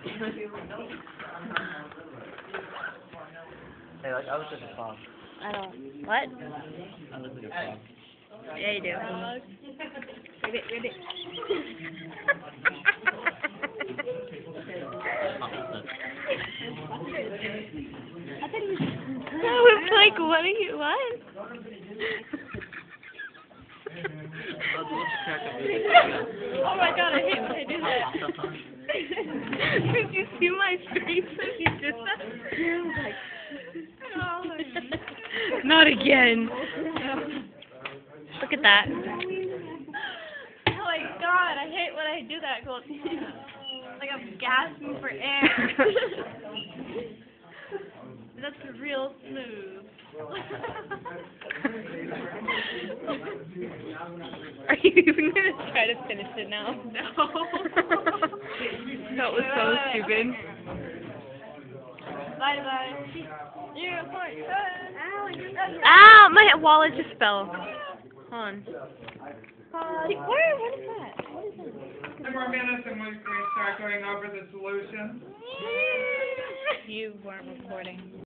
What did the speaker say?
Hey, like, I was just a frog. I don't. What? I look like a frog. Yeah, you do. Read it. I was like, what are you, what? Oh my god, I hate when I do that. Did you see my face when you did that? Not again. Look at that. Oh my god, I hate when I do that. Like I'm gasping for air. That's real smooth. Are you even going to try to finish it now? No. That was so stupid. Bye-bye. Ow, my wallet just fell. Hold on. What is that? What is that? 10 more minutes and we start going over the solution. You weren't recording.